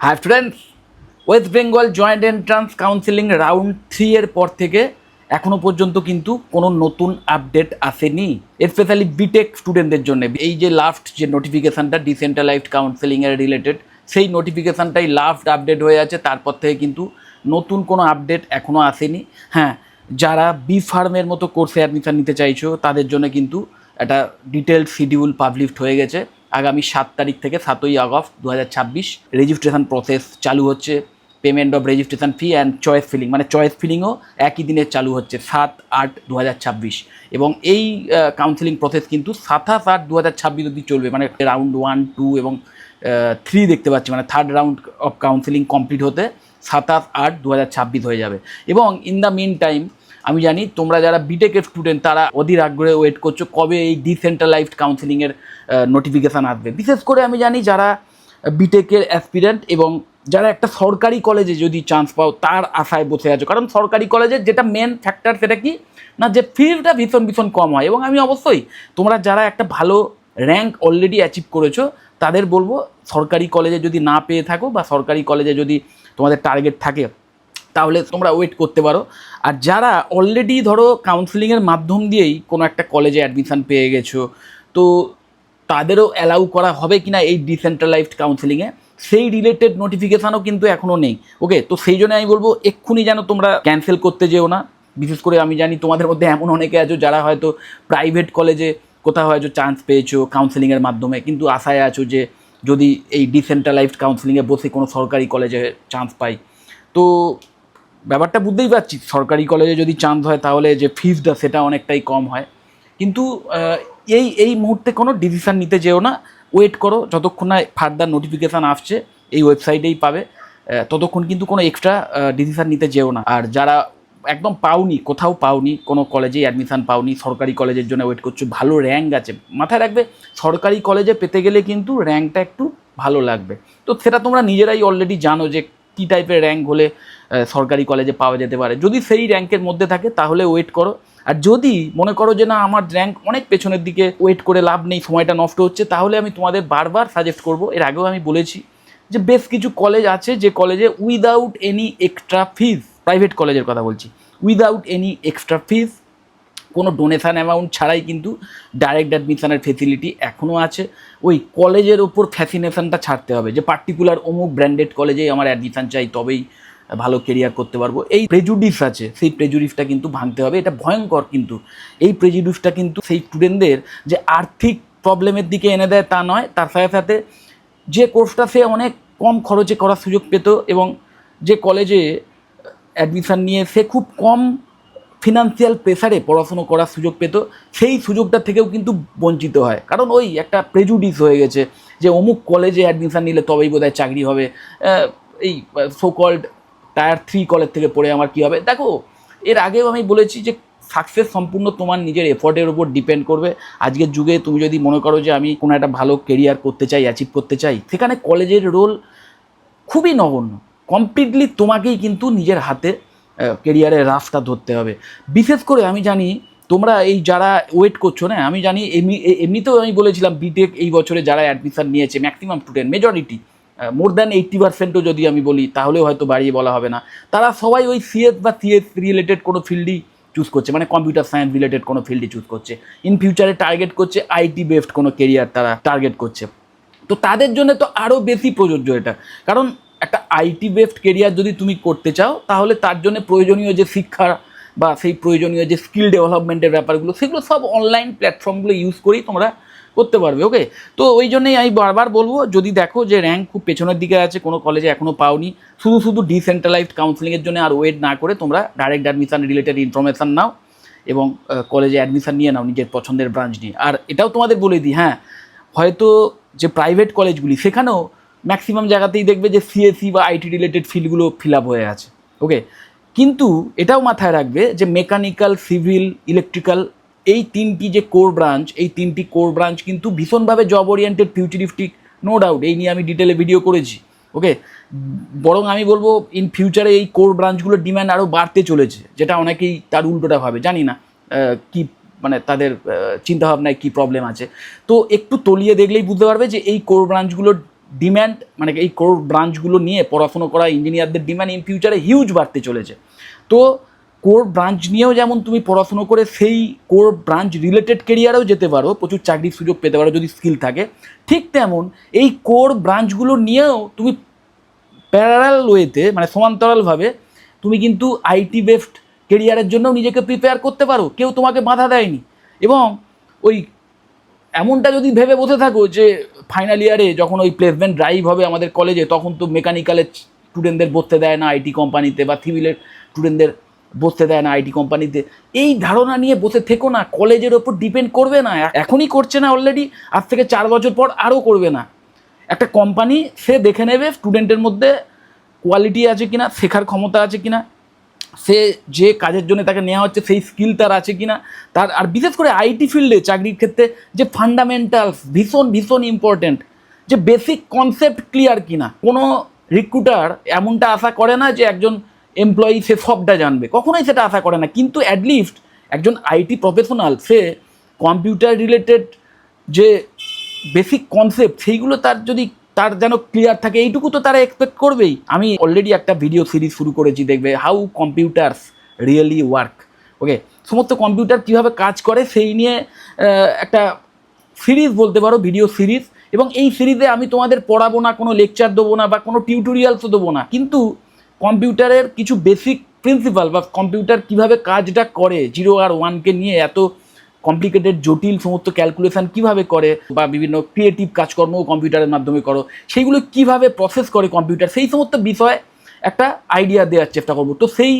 Hi friends, West Bengal joint entrance counselling round 3 এর পর থেকে এখনও পর্যন্ত কিন্তু কোনো নতুন আপডেট আসেনি, স্পেশালি বিটেক স্টুডেন্টদের জন্য। এই যে লাস্ট যে নোটিফিকেশানটা ডিসেন্ট্রালাইজড কাউন্সেলিংয়ের রিলেটেড, সেই নোটিফিকেশানটাই লাস্ট আপডেট হয়ে আছে। তারপর থেকে কিন্তু নতুন কোনো আপডেট এখনও আসেনি। হ্যাঁ, যারা বি ফার্মের মতো কোর্সে অ্যাডমিশন নিতে চাইছো তাদের জন্য কিন্তু একটা ডিটেলড শিডিউল পাবলিশড হয়ে গেছে। আগামী 7 তারিখ থেকে 7ই আগস্ট 2026 রেজিস্ট্রেশন প্রসেস চালু হচ্ছে। Payment of registration fee and choice filling, মানে চয়েস ফিলিংও একই দিনে চালু হচ্ছে 7/8/2026। এবং এই কাউন্সেলিং প্রসেস কিন্তু 27/8/2026 অবধি চলবে, মানে রাউন্ড 1, 2 এবং 3 দেখতে পাচ্ছি, মানে third round of counselling complete হতে 27/8/2026 হয়ে যাবে। এবং ইন দ্য মিন টাইম আমি জানি তোমরা যারা বিটেকের স্টুডেন্ট তারা অধীর আগ্রহে ওয়েট করছো কবে এই ডিসেন্ট্রালাইজড কাউন্সেলিংয়ের নোটিফিকেশান আসবে। বিশেষ করে আমি জানি যারা বিটেকের অ্যাসপিরেন্ট এবং যারা একটা সরকারি কলেজে যদি চান্স পাও তার আশায় বসে আছো। কারণ সরকারি কলেজের যেটা মেন ফ্যাক্টর সেটা কি না, যে ফিজটা ভীষণ ভীষণ কম হয়। এবং আমি অবশ্যই তোমরা যারা একটা ভালো র্যাঙ্ক অলরেডি অ্যাচিভ করেছো তাদের বলবো, সরকারি কলেজে যদি না পেয়ে থাকো বা সরকারি কলেজে যদি তোমাদের টার্গেট থাকে তাহলে তোমরা ওয়েট করতে পারো। আর যারা অলরেডি ধরো কাউন্সেলিংয়ের মাধ্যম দিয়েই কোনো একটা কলেজে অ্যাডমিশান পেয়ে গেছো, তো তাদেরও অ্যালাউ করা হবে কি না এই ডিসেন্ট্রালাইজড কাউন্সেলিংয়ে, সেই রিলেটেড নোটিফিকেশানও কিন্তু এখনও নেই। ওকে, তো সেই জন্য আমি বলবো এক্ষুনি যেন তোমরা ক্যান্সেল করতে যেও না। বিশেষ করে আমি জানি তোমাদের মধ্যে এমন অনেকে আছো যারা হয়তো প্রাইভেট কলেজে কোথাও হয়তো চান্স পেয়েছো কাউন্সেলিংয়ের মাধ্যমে, কিন্তু আশায় আছো যে যদি এই ডিসেন্ট্রালাইজড কাউন্সেলিংয়ে বসে কোনো সরকারি কলেজে চান্স পাই। তো ব্যাপারটা বুঝতেই পারছি, সরকারি কলেজে যদি চান্স হয় তাহলে যে ফিজটা সেটা অনেকটাই কম হয়। কিন্তু এই মুহূর্তে কোনো ডিসিশান নিতে যেও না, ওয়েট করো যতক্ষণ না ফার্দার নোটিফিকেশান আসছে, এই ওয়েবসাইটেই পাবে। ততক্ষণ কিন্তু কোনো এক্সট্রা ডিসিশান নিতে যেও না। আর যারা একদম পাওনি, কোথাও পাওনি, কোনো কলেজেই অ্যাডমিশান পাওনি, সরকারি কলেজের জন্য ওয়েট করছো, ভালো র্যাঙ্ক আছে, মাথায় রাখবে সরকারি কলেজে পেতে গেলে কিন্তু র্যাঙ্কটা একটু ভালো লাগবে। তো সেটা তোমরা নিজেরাই অলরেডি জানো যে কী টাইপের র্যাঙ্ক হলে সরকারি কলেজে পাওয়া যেতে পারে। যদি সেই র্যাঙ্কের মধ্যে থাকে তাহলে ওয়েট করো। আর যদি মনে করো যে না আমার র্যাঙ্ক অনেক পেছনের দিকে, ওয়েট করে লাভ নেই, সময়টা নষ্ট হচ্ছে, তাহলে আমি তোমাদের বারবার সাজেস্ট করব, এর আগেও আমি বলেছি যে বেশ কিছু কলেজ আছে যে কলেজে উইদাউট এনি এক্সট্রা ফিজ, প্রাইভেট কলেজের কথা বলছি, উইদাউট এনি এক্সট্রা ফিজ, কোনো ডোনেশান অ্যামাউন্ট ছাড়াই কিন্তু ডাইরেক্ট অ্যাডমিশনের ফেসিলিটি এখনও আছে। ওই কলেজের ওপর ফ্যাসিনেশনটা ছাড়তে হবে যে পার্টিকুলার অমুক ব্র্যান্ডেড কলেজেই আমার অ্যাডমিশান চাই তবেই ভালো কেরিয়ার করতে পারবো। এই প্রেজুডিস আছে, সেই প্রেজুডিসটা কিন্তু ভাঙতে হবে। এটা ভয়ঙ্কর, কিন্তু এই প্রেজুডিসটা কিন্তু সেই স্টুডেন্টদের যে আর্থিক প্রবলেমের দিকে এনে দেয় তা নয়, তার সাথে সাথে যে কোর্সটা সে অনেক কম খরচে করার সুযোগ পেত এবং যে কলেজে অ্যাডমিশান নিয়ে সে খুব কম ফিনান্সিয়াল প্রেসারে পড়াশুনো করার সুযোগ পেত, সেই সুযোগটা থেকেও কিন্তু বঞ্চিত হয়। কারণ ওই একটা প্রেজুডিস হয়ে গেছে যে অমুক কলেজে অ্যাডমিশান নিলে তবেই বোধহয় চাকরি হবে, এই সোকল্ড টায়ার 3 কলেজ থেকে পড়ে আমার কী হবে। দেখো, এর আগেও আমি বলেছি যে সাকসেস সম্পূর্ণ তোমার নিজের এফোর্টের উপর ডিপেন্ড করবে। আজকের যুগে তুমি যদি মনে করো যে আমি কোনো একটা ভালো কেরিয়ার করতে চাই, অ্যাচিভ করতে চাই, সেখানে কলেজের রোল খুবই নগণ্য। কমপ্লিটলি তোমাকেই কিন্তু নিজের হাতে কেরিয়ারের রাস্তা ধরতে হবে। বিশেষ করে আমি জানি তোমরা এই যারা ওয়েট করছো না, আমি জানি এমনিতেও আমি বলেছিলাম বিটেক এই বছরে যারা অ্যাডমিশান নিয়েছে maximum student, majority, more than 80%ও যদি আমি বলি তাহলেও হয়তো বাড়িয়ে বলা হবে না, তারা সবাই ওই সিএস বা সিএস রিলেটেড কোনো ফিল্ডই চুজ করছে, মানে কম্পিউটার সায়েন্স রিলেটেড কোনো ফিল্ডই চুজ করছে। ইন ফিউচারে টার্গেট করছে আইটি বেসড কোনো কেরিয়ার তারা টার্গেট করছে। তো তাদের জন্য তো আরও বেশি প্রযোজ্য এটা। কারণ একটা আইটি বেসড কেরিয়ার যদি তুমি করতে চাও তাহলে তার জন্য প্রয়োজনীয় যে শিক্ষা বা সেই প্রয়োজনীয় যে স্কিল ডেভেলপমেন্টের ব্যাপারগুলো, সেগুলো সব অনলাইন প্ল্যাটফর্মগুলো ইউজ করেই তোমরা করতে পারবে। ওকে, তো ওই জন্যই আমি বারবার বলবো, যদি দেখো যে র্যাঙ্ক খুব পেছনের দিকে আছে, কোনো কলেজে এখনও পাওনি, শুধু ডিসেন্ট্রালাইজড কাউন্সেলিংয়ের জন্য আর ওয়েট না করে তোমরা ডাইরেক্ট অ্যাডমিশান রিলেটেড ইনফরমেশান নাও এবং কলেজে অ্যাডমিশান নিয়ে নাও নিজের পছন্দের ব্রাঞ্চ নিয়ে। আর এটাও তোমাদের বলে দিই, হ্যাঁ, হয়তো যে প্রাইভেট কলেজগুলি সেখানেও ম্যাক্সিমাম জায়গাতেই দেখবে যে সিএসসি বা আইটি রিলেটেড ফিল্ডগুলো ফিল আপ হয়ে আছে। ওকে, কিন্তু এটাও মাথায় রাখবে যে মেকানিক্যাল, সিভিল, ইলেকট্রিক্যাল, এই তিনটি যে কোর ব্রাঞ্চ, এই তিনটি কোর ব্রাঞ্চ কিন্তু ভীষণভাবে job oriented, futuristic, no doubt, এই নিয়ে আমি ডিটেলে ভিডিও করেছি। ওকে, বরং আমি বলবো ইন ফিউচারে এই কোর ব্রাঞ্চগুলোর ডিম্যান্ড আরও বাড়তে চলেছে, যেটা অনেকেই তার উল্টোটা ভাবে, জানি না কি মানে তাদের চিন্তাভাবনায় কী প্রবলেম আছে। তো একটু তলিয়ে দেখলেই বুঝতে পারবে যে এই কোর ব্রাঞ্চগুলোর ডিম্যান্ড মানে এই কোর ব্রাঞ্চগুলো নিয়ে পড়াশুনো করা ইঞ্জিনিয়ারদের ডিম্যান্ড ইন ফিউচারে হিউজ বাড়তে চলেছে। তো কোর ব্রাঞ্চ নিয়েও যেমন তুমি পড়াশুনো করে সেই কোর ব্রাঞ্চ রিলেটেড কেরিয়ারেও যেতে পারো, প্রচুর চাকরির সুযোগ পেতে পারো যদি স্কিল থাকে, ঠিক তেমন এই কোর ব্রাঞ্চগুলো নিয়েও তুমি প্যারালাল ওয়েতে মানে সমান্তরালভাবে তুমি কিন্তু আইটি বেসড কেরিয়ারের জন্য নিজেকে প্রিপেয়ার করতে পারো, কেউ তোমাকে বাধা দেয়নি। এবং ওই এমনটা যদি ভেবে বসে থাকো যে ফাইনাল ইয়ারে যখন ওই প্লেসমেন্ট ড্রাইভ হবে আমাদের কলেজে, তখন তো মেকানিক্যালের স্টুডেন্টদের বসতে দেয় না আইটি কোম্পানিতে, বা সিভিলের স্টুডেন্টদের বসতে দেয় না আইটি কোম্পানিতে, এই ধারণা নিয়ে বসে থেকো না। কলেজের ওপর ডিপেন্ড করবে না, এখনই করছে না অলরেডি, আজ থেকে 4 বছর পর আরও করবে না। একটা কোম্পানি সে দেখে নেবে স্টুডেন্টের মধ্যে কোয়ালিটি আছে কিনা, শেখার ক্ষমতা আছে কিনা, সে যে কাজের জন্য তাকে নেওয়া হচ্ছে সেই স্কিল তার আছে কিনা, তার আর বিশেষ করে আইটি ফিল্ডে চাকরির ক্ষেত্রে যে ফান্ডামেন্টালস ভীষণ ভীষণ ইম্পর্টেন্ট, যে বেসিক কনসেপ্ট ক্লিয়ার কিনা। কোনো রিক্রুটার এমনটা আশা করে না যে একজন এমপ্লয়ি সে সবটা জানবে, কখনোই সেটা আশা করে না, কিন্তু অ্যাটলিস্ট একজন IT professional say computer related যে বেসিক কনসেপ্ট সেইগুলো তার যেন ক্লিয়ার থাকে, এইটুকু তো তারা এক্সপেক্ট করবেই। আমি অলরেডি একটা ভিডিও সিরিজ শুরু করেছি, দেখবে হাউ কম্পিউটারস রিয়েলি ওয়ার্ক। ওকে, সমস্ত কম্পিউটার কীভাবে কাজ করে সেই নিয়ে একটা সিরিজ বলতে পারো, ভিডিও সিরিজ। এবং এই সিরিজে আমি তোমাদের পড়াবো না, কোনো লেকচার দেবো না বা কোনো টিউটোরিয়ালসও দেবো না, কিন্তু কম্পিউটারের কিছু বেসিক প্রিন্সিপাল বা কম্পিউটার কীভাবে কাজটা করে, 0 আর 1কে নিয়ে এত কমপ্লিকেটেড জটিল সমস্ত ক্যালকুলেশান কীভাবে করে, বা বিভিন্ন ক্রিয়েটিভ কাজকর্মও কম্পিউটারের মাধ্যমে করো, সেইগুলো কীভাবে প্রসেস করে কম্পিউটার, সেই সমস্ত বিষয়ে একটা আইডিয়া দেওয়ার চেষ্টা করবো। তো সেই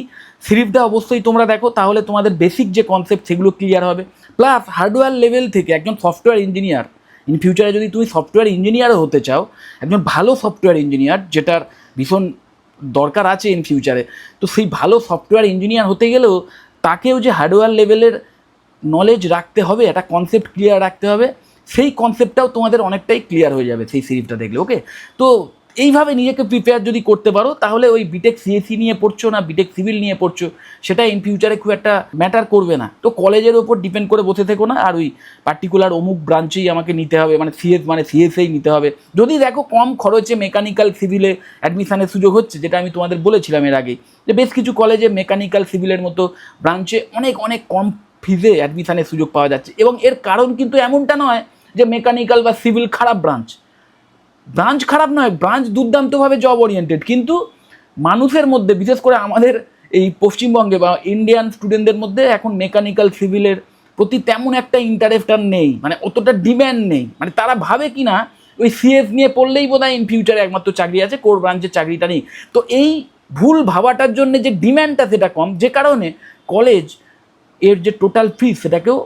সিরিজটা অবশ্যই তোমরা দেখো, তাহলে তোমাদের বেসিক যে কনসেপ্ট সেগুলো ক্লিয়ার হবে। প্লাস হার্ডওয়্যার লেভেল থেকে একজন সফটওয়্যার ইঞ্জিনিয়ার, ইন ফিউচারে যদি তুমি সফটওয়্যার ইঞ্জিনিয়ারও হতে চাও, একজন ভালো সফটওয়্যার ইঞ্জিনিয়ার যেটার ভীষণ দরকার আছে ইন ফিউচারে, তো সেই ভালো সফটওয়্যার ইঞ্জিনিয়ার হতে গেলেও তাকেও যে হার্ডওয়্যার লেভেলের নলেজ রাখতে হবে, একটা কনসেপ্ট ক্লিয়ার রাখতে হবে, সেই কনসেপ্টটাও তোমাদের অনেকটাই ক্লিয়ার হয়ে যাবে সেই সিরিজটা দেখলে। ওকে, তো এইভাবে নিজেকে প্রিপেয়ার যদি করতে পারো, তাহলে ওই বিটেক সিএসসি নিয়ে পড়ছো না বিটেক সিভিল নিয়ে পড়ছো সেটা ইন ফিউচারে খুব একটা ম্যাটার করবে না। তো কলেজের ওপর ডিপেন্ড করে বসে থেকো না, আর ওই পার্টিকুলার অমুক ব্রাঞ্চেই আমাকে নিতে হবে, মানে সিএসএই নিতে হবে। যদি দেখো কম খরচে মেকানিক্যাল সিভিলে অ্যাডমিশানের সুযোগ হচ্ছে, যেটা আমি তোমাদের বলেছিলাম এর আগেই, যে বেশ কিছু কলেজে মেকানিক্যাল সিভিলের মতো ব্রাঞ্চে অনেক অনেক কম ফিজে অ্যাডমিশানের সুযোগ পাওয়া যাচ্ছে। এবং এর কারণ কিন্তু এমনটা নয় যে মেকানিক্যাল বা সিভিল খারাপ ব্রাঞ্চ খারাপ নয়, ব্রাঞ্চ দুর্দান্তভাবে জব ওরিয়েন্টেড, কিন্তু মানুষের মধ্যে বিশেষ করে আমাদের এই পশ্চিমবঙ্গে বা ইন্ডিয়ান স্টুডেন্টদের মধ্যে এখন মেকানিক্যাল সিভিলের প্রতি তেমন একটা ইন্টারেস্ট আর নেই, মানে অতটা ডিম্যান্ড নেই। মানে তারা ভাবে কি না ওই সিএস নিয়ে পড়লেই বোধহয় ইন ফিউচারে একমাত্র চাকরি আছে, কোর ব্রাঞ্চের চাকরিটা নেই। তো এই ভুল ভাবাটার জন্য যে ডিম্যান্ডটা সেটা কম, যে কারণে কলেজ এর যে টোটাল ফিস সেটাকেও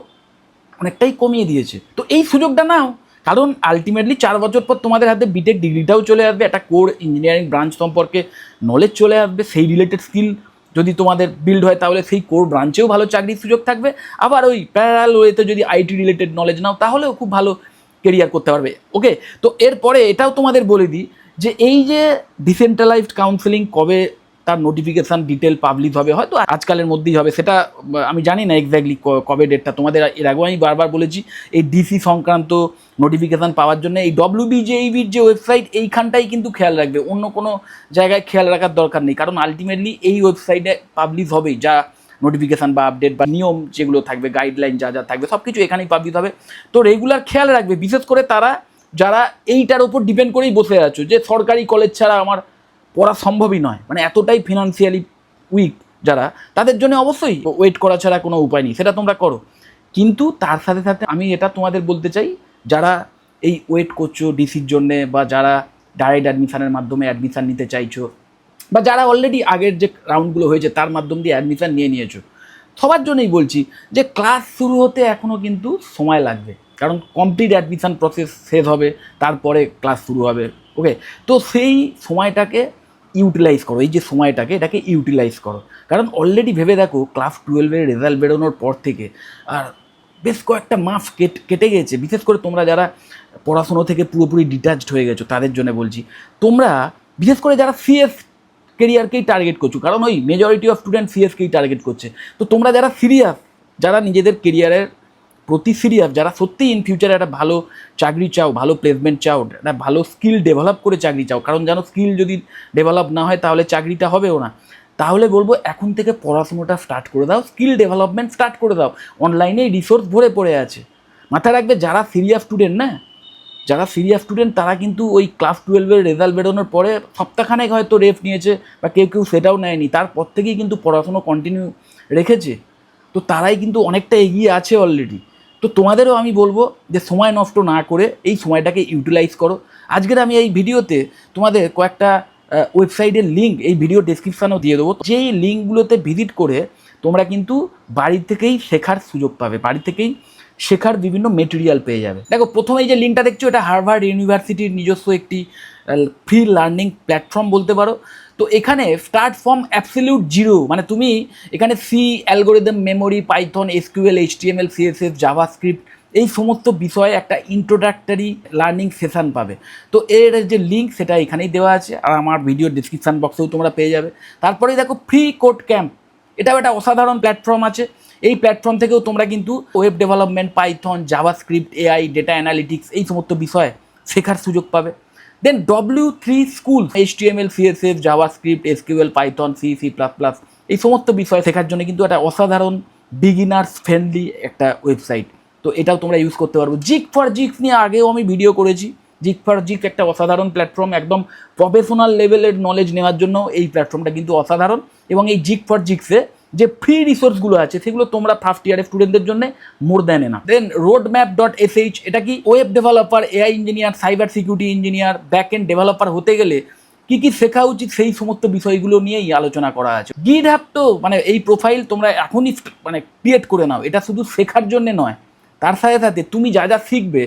অনেকটাই কমিয়ে দিয়েছে। তো এই সুযোগটা নাও, কারণ আলটিমেটলি 4 বছর পর তোমাদের হাতে বিটেক ডিগ্রিটাও চলে আসবে, একটা কোর ইঞ্জিনিয়ারিং ব্রাঞ্চ সম্পর্কে নলেজ চলে আসবে, সেই রিলেটেড স্কিল যদি তোমাদের বিল্ড হয় তাহলে সেই কোর ব্রাঞ্চেও ভালো চাকরির সুযোগ থাকবে। আবার ওই প্যারালাল ওয়েতে যদি আইটি রিলেটেড নলেজ নাও তাহলেও খুব ভালো কেরিয়ার করতে পারবে। ওকে, তো এরপরে এটাও তোমাদের বলে দিই যে এই যে ডিসেন্ট্রালাইজড কাউন্সেলিং কবে তার নোটিফিকেশান ডিটেল পাবলিশ হবে, হয়তো আজকালের মধ্যেই হবে, সেটা আমি জানি না এক্স্যাক্টলি কবে ডেটটা। তোমাদের এর আগেও আমি বারবার বলেছি এই ডিসি সংক্রান্ত নোটিফিকেশান পাওয়ার জন্য এই WBJEBর যে ওয়েবসাইট, এইখানটাই কিন্তু খেয়াল রাখবে, অন্য কোনো জায়গায় খেয়াল রাখার দরকার নেই, কারণ আলটিমেটলি এই ওয়েবসাইটে পাবলিশ হবেই, যা নোটিফিকেশান বা আপডেট বা নিয়ম যেগুলো থাকবে, গাইডলাইন যা যা থাকবে সব কিছু এখানেই পাবলিশ হবে। তো রেগুলার খেয়াল রাখবে, বিশেষ করে তারা যারা এইটার উপর ডিপেন্ড করেই বসে আছো যে সরকারি কলেজ ছাড়া আমার পড়া সম্ভবই নয়, মানে এতটাই ফিনান্সিয়ালি উইক যারা, তাদের জন্য অবশ্যই ওয়েট করা ছাড়া কোনো উপায় নেই, সেটা তোমরা করো। কিন্তু তার সাথে সাথে আমি এটা তোমাদের বলতে চাই, যারা এই ওয়েট করছো ডিসির জন্যে, বা যারা ডাইরেক্ট অ্যাডমিশানের মাধ্যমে অ্যাডমিশান নিতে চাইছো, বা যারা অলরেডি আগের যে রাউন্ডগুলো হয়েছে তার মাধ্যম দিয়ে অ্যাডমিশান নিয়েছো, সবার জন্যই বলছি যে ক্লাস শুরু হতে এখনও কিন্তু সময় লাগবে, কারণ কমপ্লিট অ্যাডমিশান প্রসেস শেষ হবে, তারপরে ক্লাস শুরু হবে। ওকে, তো সেই সময়টাকে ইউটিলাইজ করো, এই যে সময়টাকে এটাকে ইউটিলাইজ করো, কারণ অলরেডি ভেবে দেখো ক্লাস 12-এর রেজাল্ট বেরোনোর পর থেকে আর বেশ কয়েকটা মাস কেটে গেছে। বিশেষ করে তোমরা যারা পড়াশুনো থেকে পুরোপুরি ডিট্যাচড হয়ে গেছো তাদের জন্য বলছি, তোমরা বিশেষ করে যারা সিএস কেরিয়ারকেই টার্গেট করছো, কারণ ওই মেজরিটি অফ স্টুডেন্ট সিএসকেই টার্গেট করছে, তো তোমরা যারা সিরিয়াস, যারা নিজেদের কেরিয়ারের প্রতি সিরিয়াস যারা সত্যিই ইন ফিউচারে একটা ভালো চাকরি চাও, ভালো প্লেসমেন্ট চাও, একটা ভালো স্কিল ডেভেলপ করে চাকরি চাও, কারণ জানো স্কিল যদি ডেভেলপ না হয় তাহলে চাকরিটা হবেও না, তাহলে বলবো এখন থেকে পড়াশুনোটা স্টার্ট করে দাও, স্কিল ডেভেলপমেন্ট স্টার্ট করে দাও। অনলাইনে রিসোর্স ভরে পড়ে আছে। মাথায় রাখবে যারা সিরিয়াস স্টুডেন্ট না, যারা সিরিয়াস স্টুডেন্ট তারা কিন্তু ওই ক্লাস 12-এর রেজাল্ট বেরোনোর পরে সপ্তাহখানেক হয়তো রেফ নিয়েছে বা কেউ কেউ সেটাও নেয়নি, তারপর থেকেই কিন্তু পড়াশুনো কন্টিনিউ রেখেছে। তো তারাই কিন্তু অনেকটা এগিয়ে আছে অলরেডি। তো তোমাদেরও আমি বলবো যে সময় নষ্ট না করে এই সময়টাকে ইউটিলাইজ করো। আজকের আমি এই ভিডিওতে তোমাদের কয়েকটা ওয়েবসাইটের লিঙ্ক এই ভিডিও ডেসক্রিপশানেও দিয়ে দেবো, যেই লিঙ্কগুলোতে ভিজিট করে তোমরা কিন্তু বাড়ি থেকেই শেখার সুযোগ পাবে, বাড়ি থেকেই শেখার বিভিন্ন মেটেরিয়াল পেয়ে যাবে। দেখো প্রথমে এই যে লিঙ্কটা দেখছো, এটা হার্ভার্ড ইউনিভার্সিটির নিজস্ব একটি ফ্রি লার্নিং প্ল্যাটফর্ম বলতে পারো। তো এখানে স্টার্ট ফ্রম অ্যাবসলিউট জিরো, মানে তুমি এখানে C, algorithm, memory, Python, SQL, HTML, CSS, JavaScript এই সমস্ত বিষয়ে একটা ইন্ট্রোডাক্টরি লার্নিং সেশন পাবে। তো এর যে লিঙ্ক সেটা এখানেই দেওয়া আছে, আর আমার ভিডিও ডিসক্রিপশান বক্সেও তোমরা পেয়ে যাবে। তারপরেই দেখো ফ্রি কোড ক্যাম্প, এটাও একটা অসাধারণ প্ল্যাটফর্ম আছে। এই প্ল্যাটফর্ম থেকেও তোমরা কিন্তু web development, Python, JavaScript, AI, data analytics এই সমস্ত বিষয়ে শেখার সুযোগ পাবে। Then W3 school, HTML, CSS, JavaScript, SQL, Python, C, C plus plus এই সমস্ত বিষয় শেখার জন্য কিন্তু একটা অসাধারণ বিগিনার্স ফ্রেন্ডলি একটা ওয়েবসাইট। তো এটাও তোমরা ইউজ করতে পারবো। জিক ফর জিক্স নিয়ে আগেও আমি ভিডিও করেছি। জিক ফর জিক্স একটা অসাধারণ প্ল্যাটফর্ম, একদম প্রফেশনাল লেভেলের নলেজ নেওয়ার জন্য এই প্ল্যাটফর্মটা কিন্তু অসাধারণ। এবং এই জিক ফর জিক্সে যে ফ্রি রিসোর্সগুলো আছে সেগুলো তোমরা ফার্স্ট ইয়ারের স্টুডেন্টদের জন্য মোর দ্যান এনাফ। দেন roadmap.sh, এটা কি web developer, AI engineer, cyber security engineer, back end developer হতে গেলে কী কী শেখা উচিত সেই সমস্ত বিষয়গুলো নিয়েই আলোচনা করা আছে। GitHub তো মানে এই প্রোফাইল তোমরা এখনই মানে ক্রিয়েট করে নাও, এটা শুধু শেখার জন্যে নয়, তার সাথে সাথে তুমি যা যা শিখবে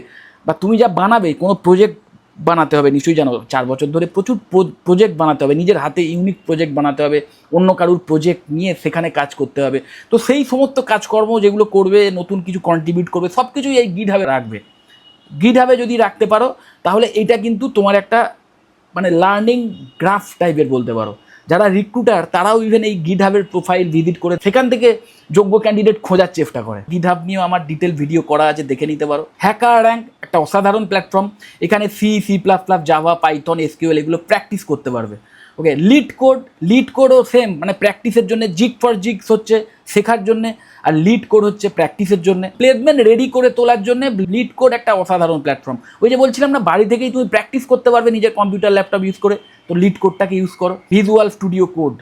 বা তুমি যা বানাবে, কোনো প্রজেক্ট বানাতে হবে, নিশ্চয়ই জানো 4 বছর ধরে প্রচুর প্রজেক্ট বানাতে হবে, নিজের হাতে ইউনিক প্রজেক্ট বানাতে হবে, অন্য কারুর প্রজেক্ট নিয়ে সেখানে কাজ করতে হবে। তো সেই সমস্ত কাজকর্ম যেগুলো করবে, নতুন কিছু কন্ট্রিবিউট করবে, সব কিছুই এই GitHub-এ রাখবে। GitHub-এ যদি রাখতে পারো তাহলে এটা কিন্তু তোমার একটা মানে লার্নিং গ্রাফ টাইপের বলতে পারো। যারা রিক্রুটার তারাও ইভেন এই GitHub-এর প্রোফাইল ভিজিট করে সেখান থেকে যোগ্য ক্যান্ডিডেট খোঁজার চেষ্টা করে। GitHub নিয়েও আমার ডিটেল ভিডিও করা আছে, দেখে নিতে পারো। হ্যাকার র্যাঙ্ক একটা অসাধারণ প্ল্যাটফর্ম, এখানে C, C plus plus, Java, Python, SQL এগুলো প্র্যাকটিস করতে পারবে। ওকে, লিড কোডও সেম, মানে প্র্যাকটিসের জন্য। জিক ফর জিক্স হচ্ছে শেখার জন্যে, আর লিড কোড হচ্ছে প্র্যাকটিসের জন্য। প্লেসমেন্ট রেডি করে তোলার জন্য লিড কোড একটা অসাধারণ প্ল্যাটফর্ম। ওই যে বলছিলাম না, বাড়ি থেকেই তুমি প্র্যাকটিস করতে পারবে নিজের কম্পিউটার, ল্যাপটপ ইউজ করে, তো লিড কোডটাকে ইউজ করো। ভিজুয়াল স্টুডিও কোড,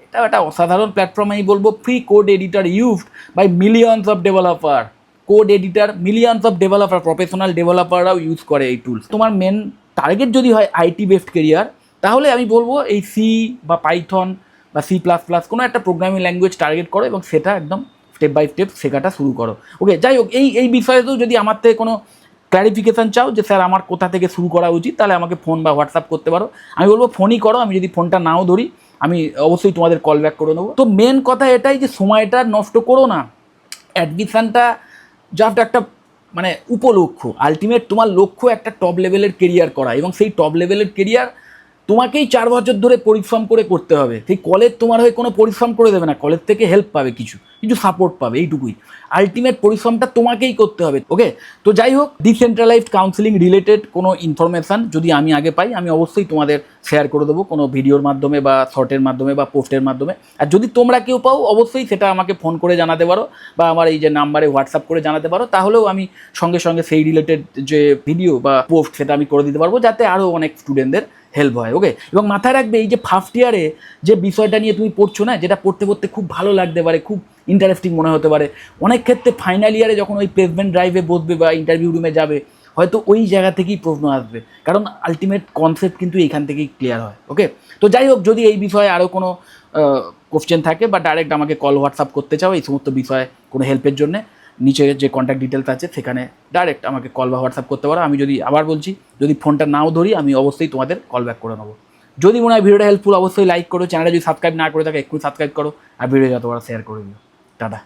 এটাও একটা অসাধারণ প্ল্যাটফর্ম। আমি বলবো free code editor used by millions of developer. Code editor millions of developer, professional ডেভেলপাররাও ইউজ করে এই টুলস। তোমার মেন টার্গেট যদি হয় আইটি বেসড কেরিয়ার, তাহলে আমি বলবো এই সি বা পাইথন বা সি প্লাস প্লাস কোনো একটা প্রোগ্রামিং ল্যাঙ্গুয়েজ টার্গেট করো এবং সেটা একদম স্টেপ বাই স্টেপ শেখাটা শুরু করো। ওকে, যাই হোক, এই বিষয়েতেও যদি আমার থেকে কোনো ক্ল্যারিফিকেশান চাও যে স্যার আমার কোথা থেকে শুরু করা উচিত, তাহলে আমাকে ফোন বা হোয়াটসঅ্যাপ করতে পারো। আমি বলবো ফোনই করো, আমি যদি ফোনটা নাও ধরি আমি অবশ্যই তোমাদের কল ব্যাক করে নেবো। তো মেন কথা এটাই যে সময়টা নষ্ট করো না। অ্যাডমিশানটা জাস্ট একটা মানে উপলক্ষ্য, আলটিমেট তোমার লক্ষ্য একটা টপ লেভেলের কেরিয়ার করা, এবং সেই টপ লেভেলের কেরিয়ার তোমাকেই 4 বছর ধরে পরিশ্রম করে করতে হবে। সেই কলেজ তোমার হয়ে কোনো পরিশ্রম করে দেবে না, কলেজ থেকে হেল্প পাবে, কিছু সাপোর্ট পাবে, এইটুকুই। আলটিমেট পরিশ্রমটা তোমাকেই করতে হবে। ওকে, তো যাই হোক, ডিসেন্ট্রালাইজড কাউন্সিলিং রিলেটেড কোনো ইনফরমেশান যদি আমি আগে পাই আমি অবশ্যই তোমাদের শেয়ার করে দেবো, কোনো ভিডিওর মাধ্যমে বা শর্টের মাধ্যমে বা পোস্টের মাধ্যমে। আর যদি তোমরা কেউ পাও অবশ্যই সেটা আমাকে ফোন করে জানাতে পারো বা আমার এই যে নাম্বারে হোয়াটসঅ্যাপ করে জানাতে পারো, তাহলেও আমি সঙ্গে সঙ্গে সেই রিলেটেড যে ভিডিও বা পোস্ট সেটা আমি করে দিতে পারবো, যাতে আরও অনেক স্টুডেন্টদের হেল্প হয়। ওকে, এবং মাথায় রাখবে এই যে ফার্স্ট ইয়ারে যে বিষয়টা নিয়ে তুমি পড়ছো না, যেটা পড়তে পড়তে খুব ভালো লাগতে পারে, খুব ইন্টারেস্টিং মনে হতে পারে, অনেক ক্ষেত্রে ফাইনাল ইয়ারে যখন ওই প্লেসমেন্ট ড্রাইভে বসবে বা ইন্টারভিউ রুমে যাবে, হয়তো ওই জায়গা থেকেই প্রশ্ন আসবে, কারণ আলটিমেট কনসেপ্ট কিন্তু এইখান থেকেই ক্লিয়ার হয়। ওকে, তো যাই হোক, যদি এই বিষয়ে আরও কোনো কোশ্চেন থাকে বা ডাইরেক্ট আমাকে কল হোয়াটসঅ্যাপ করতে চাও এই সমস্ত বিষয়ে কোনো হেল্পের জন্য, নিচে যে কন্ট্যাক্ট ডিটেলস আছে সেখানে ডাইরেক্ট আমাকে কল বা হোয়াটসঅ্যাপ করতে পারো। আমি যদি আবার বলছি, যদি ফোনটা নাও ধরি আমি অবশ্যই তোমাদের কল ব্যাক করে নেবো। যদি মনে হয় ভিডিওটা হেল্পফুল অবশ্যই লাইক করো, চ্যানেলটা যদি সাবস্ক্রাইব না করে থাকে একটু সাবস্ক্রাইব করো, আর ভিডিও যত বড় শেয়ার করে দিও। টাটা।